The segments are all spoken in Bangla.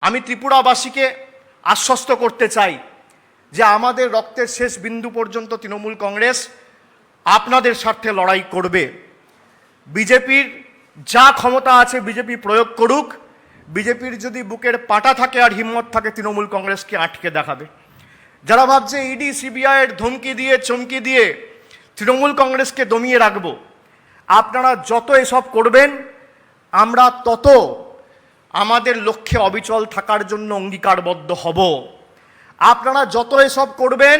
আমি ত্রিপুরাবাসীকে আশ্বস্ত করতে চাই যে আমাদের রক্তের শেষ বিন্দু পর্যন্ত তৃণমূল কংগ্রেস আপনাদের স্বার্থে লড়াই করবে। বিজেপির যা ক্ষমতা আছে বিজেপি প্রয়োগ করুক। বিজেপির যদি বুকের পাটা থাকে আর হিম্মত থাকে তৃণমূল কংগ্রেসকে আটকে দেখাবে। যারা ভাবছে ইডি সিবিআইয়ের ধমকি দিয়ে চমকি দিয়ে তৃণমূল কংগ্রেসকে দমিয়ে রাখব, আপনারা যত এসব করবেন আমরা তত আমাদের লক্ষ্যে অবিচল থাকার জন্য অঙ্গীকারবদ্ধ হব। আপনারা যত এসব করবেন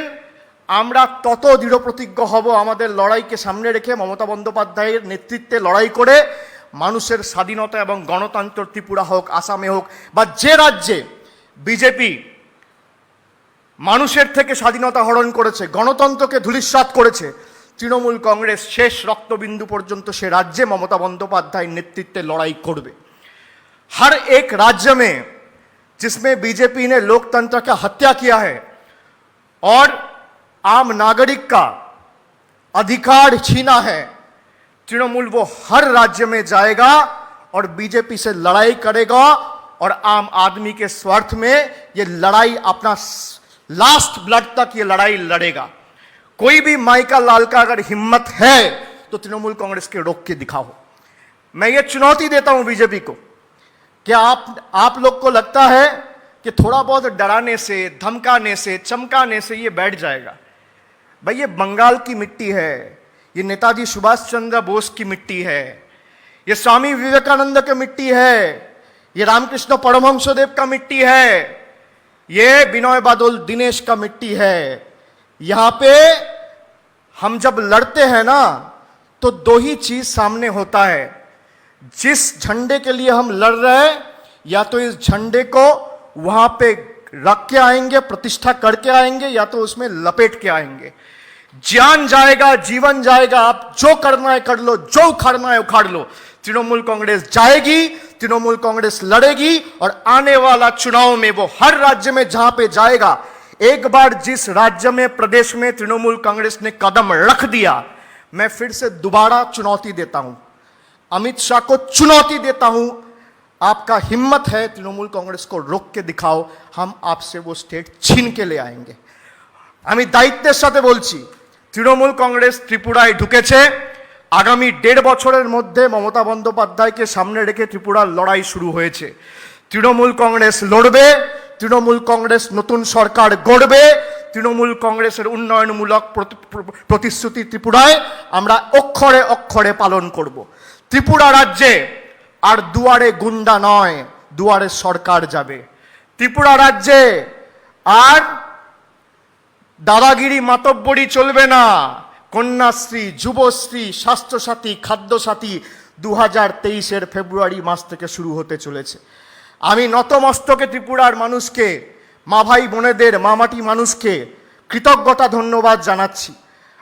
আমরা তত দৃঢ়প্রতিজ্ঞ হব আমাদের লড়াইকে সামনে রেখে মমতা বন্দ্যোপাধ্যায়ের নেতৃত্বে লড়াই করে মানুষের স্বাধীনতা এবং গণতন্ত্র ত্রিপুরা হোক, আসামে হোক বা যে রাজ্যে বিজেপি মানুষের থেকে স্বাধীনতা হরণ করেছে, গণতন্ত্রকে ধূলিসাৎ করেছে, তৃণমূল কংগ্রেস শেষ রক্তবিন্দু পর্যন্ত সে রাজ্যে মমতা বন্দ্যোপাধ্যায়ের নেতৃত্বে লড়াই করবে। हर एक राज्य में जिसमें बीजेपी ने लोकतंत्र का हत्या किया है और आम नागरिक का अधिकार छीना है, तृणमूल वो हर राज्य में जाएगा और बीजेपी से लड़ाई करेगा और आम आदमी के स्वार्थ में ये लड़ाई अपना लास्ट ब्लड तक ये लड़ाई लड़ेगा। कोई भी माई का लाल का अगर हिम्मत है तो तृणमूल कांग्रेस के रोक के दिखाओ। मैं ये चुनौती देता हूं बीजेपी को। क्या आप लोग को लगता है कि थोड़ा बहुत डराने से, धमकाने से, चमकाने से ये बैठ जाएगा? भाई ये बंगाल की मिट्टी है, ये नेताजी सुभाष चंद्र बोस की मिट्टी है, ये स्वामी विवेकानंद की मिट्टी है, ये रामकृष्ण परमहंसदेव का मिट्टी है, ये बिनोय बादल दिनेश का मिट्टी है। यहां पे हम जब लड़ते हैं ना तो दो ही चीज सामने होता है। जिस झंडे के लिए हम लड़ रहे हैं या तो इस झंडे को वहां पे रख के आएंगे, प्रतिष्ठा करके आएंगे, या तो उसमें लपेट के आएंगे। जान जाएगा, जीवन जाएगा, आप जो करना है कर लो, जो उखाड़ना है उखाड़ लो। तृणमूल कांग्रेस जाएगी, तृणमूल कांग्रेस लड़ेगी और आने वाला चुनाव में वो हर राज्य में जहां पे जाएगा, एक बार जिस राज्य में, प्रदेश में तृणमूल कांग्रेस ने कदम रख दिया, मैं फिर से दोबारा चुनौती देता हूं, अमित शाह को चुनौती देता हूं, आपका हिम्मत है तृणमूल कांग्रेस को रोक के दिखाओ, हम आपसे वो स्टेट छीन के ले आएंगे। আমি দায়িত্বের সাথে বলছি, তৃণমূল কংগ্রেস ত্রিপুরায় ঢুকেছে। আগামী 1.5 বছরের মধ্যে মমতা বন্দ্যোপাধ্যায়কে সামনে রেখে ত্রিপুরার লড়াই শুরু হয়েছে। তৃণমূল কংগ্রেস লড়বে, তৃণমূল কংগ্রেস নতুন সরকার গড়বে, তৃণমূল কংগ্রেসের উন্নয়নমূলক প্রতিশ্রুতি ত্রিপুরায় আমরা অক্ষরে অক্ষরে পালন করব। ত্রিপুরা রাজ্যে আর দুয়ারে গুন্ডা নয়, দুয়ারে সরকার যাবে। ত্রিপুরা রাজ্যে আর দাদাগিরি মাতব্বরি চলবে না। কন্যাশ্রী, যুবশ্রী, স্বাস্থ্যসাথী, খাদ্যসাথী 2023-এর ফেব্রুয়ারি মাস থেকে শুরু হতে চলেছে। আমি নতমস্তকে ত্রিপুরার মানুষকে, মা ভাই বোনেদের, মামাটি মানুষকে কৃতজ্ঞতা ধন্যবাদ জানাচ্ছি।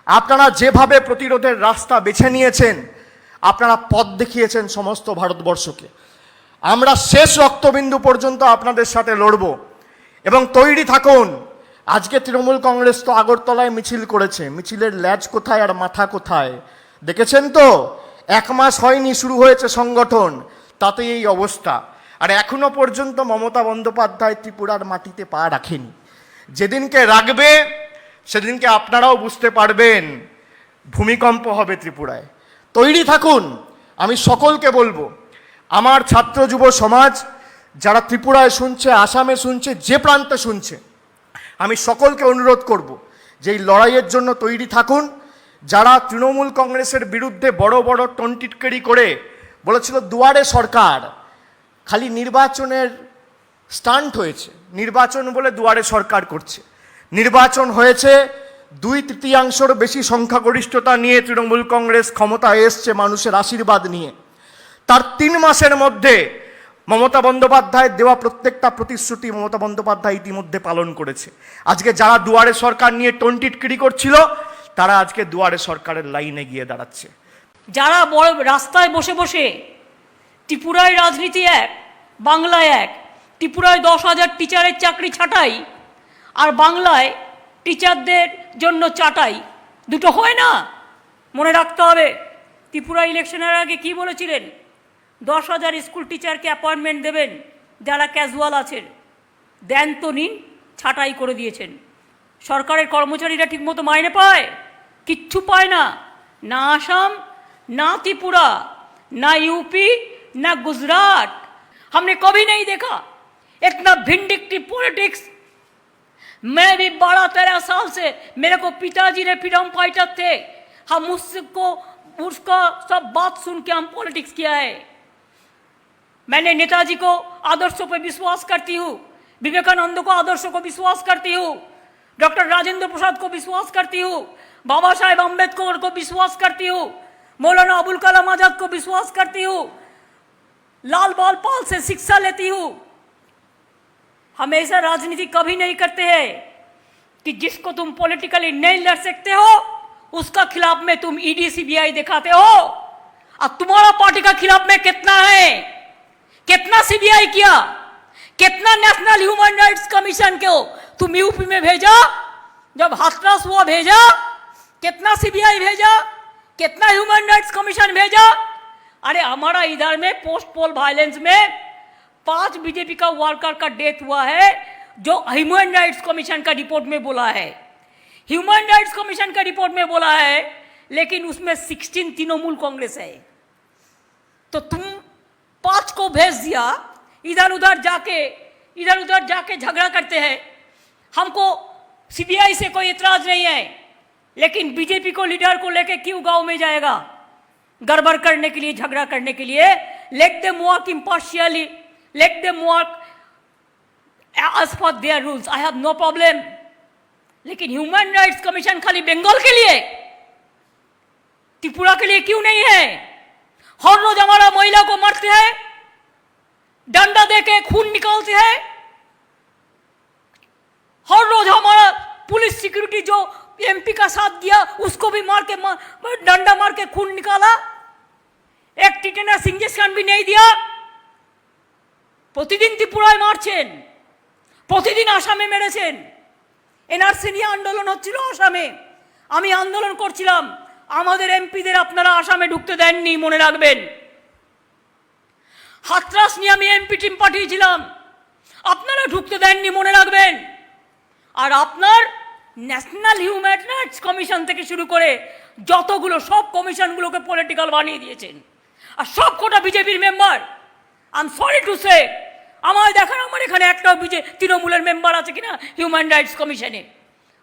আপনারা যেভাবে প্রতিরোধের রাস্তা বেছে নিয়েছেন, আপনারা পথ দেখিয়েছেন সমস্ত ভারতবর্ষকে। আমরা শেষ রক্তবিন্দু পর্যন্ত আপনাদের সাথে লড়ব এবং তৈরি থাকুন। আজকে তৃণমূল কংগ্রেস তো আগরতলায় মিছিল করেছে, মিছিলের ল্যাজ কোথায় আর মাথা কোথায় দেখেছেন তো? 1 মাস হয়নি শুরু হয়েছে সংগঠন, তাতে এই অবস্থা। আর এখনো পর্যন্ত মমতা বন্দ্যোপাধ্যায় ত্রিপুরার মাটিতে পা রাখেনি। যেদিনকে রাখবে সেদিনকে আপনারাও বুঝতে পারবেন ভূমিকম্প হবে ত্রিপুরায়। তৈরি থাকুন। আমি সকলকে বলবো, আমার ছাত্র যুব সমাজ যারা ত্রিপুরায় শুনছে, আসামে শুনছে, যে প্রান্তে শুনছে, আমি সকলকে অনুরোধ করব যে এই লড়াইয়ের জন্য তৈরি থাকুন। যারা তৃণমূল কংগ্রেসের বিরুদ্ধে বড় বড় টন্টিটকারি করে বলেছিল দুয়ারে সরকার, খালি নির্বাচনের স্টান্ট হয়েছে, নির্বাচন বলে দুয়ারে সরকার করছে। নির্বাচন হয়েছে, 2/3 বেশি সংখ্যাগরিষ্ঠতা নিয়ে তৃণমূল কংগ্রেস ক্ষমতায় এসছে মানুষের আশীর্বাদ নিয়ে। তার 3 মাসের মধ্যে মমতা বন্দ্যোপাধ্যায়ের দেওয়া প্রত্যেকটা প্রতিশ্রুতি মমতা বন্দ্যোপাধ্যায় ইতিমধ্যে পালন করেছে। আজকে যারা দুয়ারে সরকার নিয়ে টন্টিটকিরি করছিল, তারা আজকে দুয়ারে সরকারের লাইনে গিয়ে দাঁড়াচ্ছে। যারা বড় রাস্তায় বসে বসে ত্রিপুরায় রাজনীতি এক, বাংলায় এক, ত্রিপুরায় 10,000 টিচারের চাকরি ছাঁটাই আর বাংলায় টিচারদের জন্য চাটাই, দুটো হয় না। মনে রাখতে হবে, ত্রিপুরা ইলেকশনের আগে কি বলেছিলেন? 10,000 স্কুল টিচারকে অ্যাপয়েন্টমেন্ট দেবেন, যারা ক্যাজুয়াল আছেন দেন তো নিন, ছাঁটাই করে দিয়েছেন। সরকারের কর্মচারীরা ঠিকমতো মাইনে পায়? কিচ্ছু পায় না। না आसाम, ना त्रिपुरा, ना यूपी, ना गुजरात। हमने कभी नहीं देखा इतना भिंडिक्टिव पॉलिटिक्स। मैं भी 12-13 साल से, मेरे को पिताजी ने फ्रीडम फाइटर थे, हम उसका सब बात सुन के हम पॉलिटिक्स किया है। मैंने नेताजी को आदर्शों पर विश्वास करती हूँ, विवेकानंद को आदर्शों को विश्वास करती हूँ, डॉक्टर राजेंद्र प्रसाद को विश्वास करती हूँ, बाबा साहेब अम्बेडकर को विश्वास करती हूँ, मौलाना अबुल कलाम आजाद को विश्वास करती हूँ, लाल बाल पाल से शिक्षा लेती हूँ। हम ऐसा राजनीति कभी नहीं करते हैं कि जिसको तुम पॉलिटिकली नहीं लड़ सकते हो उसका खिलाफ में तुम ईडी सीबीआई दिखाते हो। अब तुम्हारा पार्टी का खिलाफ में कितना है, कितना सीबीआई किया, कितना नेशनल ह्यूमन राइट्स कमीशन को तुम यूपी में भेजा, जब हाथरस हुआ भेजा, कितना सीबीआई भेजा, कितना ह्यूमन राइट्स कमीशन भेजा। अरे हमारा इधर में पोस्ट पोल वायलेंस में 5 बीजेपी का वर्कर का डेथ हुआ है, जो ह्यूमन राइट्स कमीशन का रिपोर्ट में बोला है, ह्यूमन राइट्स कमीशन का रिपोर्ट में बोला है, लेकिन उसमें 16 तृणमूल कांग्रेस है। तो तुम 5 को भेज दिया, इधर उधर जाके झगड़ा करते हैं। हमको सीबीआई से कोई इतराज नहीं है, लेकिन बीजेपी को लीडर को लेके क्यों गांव में जाएगा गड़बड़ करने के लिए, झगड़ा करने के लिए। Let them work impartially, let them work as per their rules, I have no problem. लेकिन ह्यूमन राइट्स कमीशन खाली बंगाल के लिए, त्रिपुरा के लिए क्यों नहीं है? हर रोज हमारा महिला को मारते हैं, डंडा देके खून निकालते हैं। हर रोज हमारा पुलिस सिक्योरिटी जो एमपी का साथ दिया उसको भी डंडा मार के खून निकाला, एक टिटेनस इंजेक्शन भी नहीं दिया। प्रतिदिन त्रिपुराয় মারছেন, প্রতিদিন আসামে মেরেছেন। এনআরসি নিয়ে আন্দোলন হচ্ছিল আসামে, আমি আন্দোলন করছিলাম, আমাদের এমপিদের আপনারা আসামে ঢুকতে দেননি, মনে রাখবেন। হাতরাস নিয়ে আমি এমপি টিম পাঠিয়েছিলাম, আপনারা ঢুকতে দেননি, মনে রাখবেন। আর আপনার ন্যাশনাল হিউম্যান রাইটস কমিশন থেকে শুরু করে যতগুলো সব কমিশনগুলোকে পলিটিক্যাল বানিয়ে দিয়েছেন, আর সব কটা বিজেপির member. I am sorry to say, আমার দেখার আমার এখানে একটাও তৃণমূলের মেম্বার আছে কিনা হিউম্যান রাইটস কমিশনে।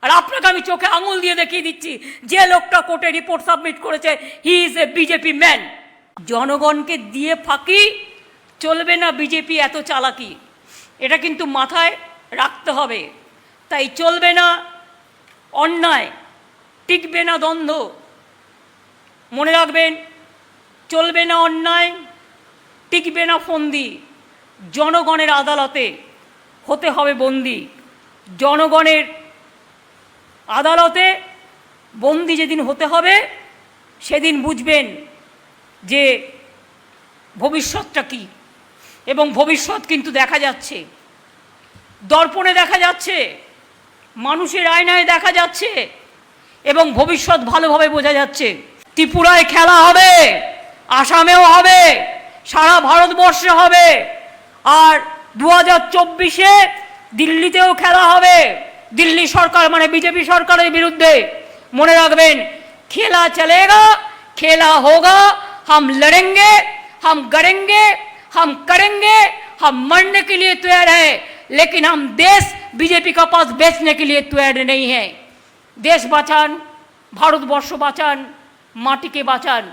আর আপনাকে আমি চোখে আঙুল দিয়ে দেখিয়ে দিচ্ছি, যে লোকটা কোর্টে রিপোর্ট সাবমিট করেছে, he is a BJP man. জনগণকে দিয়ে ফাঁকি চলবে না, বিজেপি এত চালাকি, এটা কিন্তু মাথায় রাখতে হবে। তাই চলবে না অন্যায়, টিকবে না দ্বন্দ্ব, মনে রাখবেন, চলবে না অন্যায়, টিকবে না ফন্দি। জনগণের আদালতে হতে হবে বন্দি। জনগণের আদালতে বন্দি যেদিন হতে হবে সেদিন বুঝবেন যে ভবিষ্যৎটা কী। এবং ভবিষ্যৎ কিন্তু দেখা যাচ্ছে, দর্পণে দেখা যাচ্ছে, মানুষের আয়নায় দেখা যাচ্ছে, এবং ভবিষ্যৎ ভালোভাবে বোঝা যাচ্ছে। ত্রিপুরায় খেলা হবে, আসামেও হবে, সারা ভারতবর্ষে হবে, আর 2024-এ দিল্লিতেও খেলা হবে, দিল্লি সরকার মানে বিজেপি সরকারের বিরুদ্ধে। মনে রাখবেন, খেলা চলেগা, খেলা হোগা, हम लड़ेंगे, हम गड़ेंगे, हम करेंगे, हम मरने के लिए तैयार है, लेकिन हम देश बीजेपी का पास बेचने के लिए तैयार नहीं है। देश বাঁচান, ভারতবর্ষ বাঁচান, মাটিকে বাঁচান।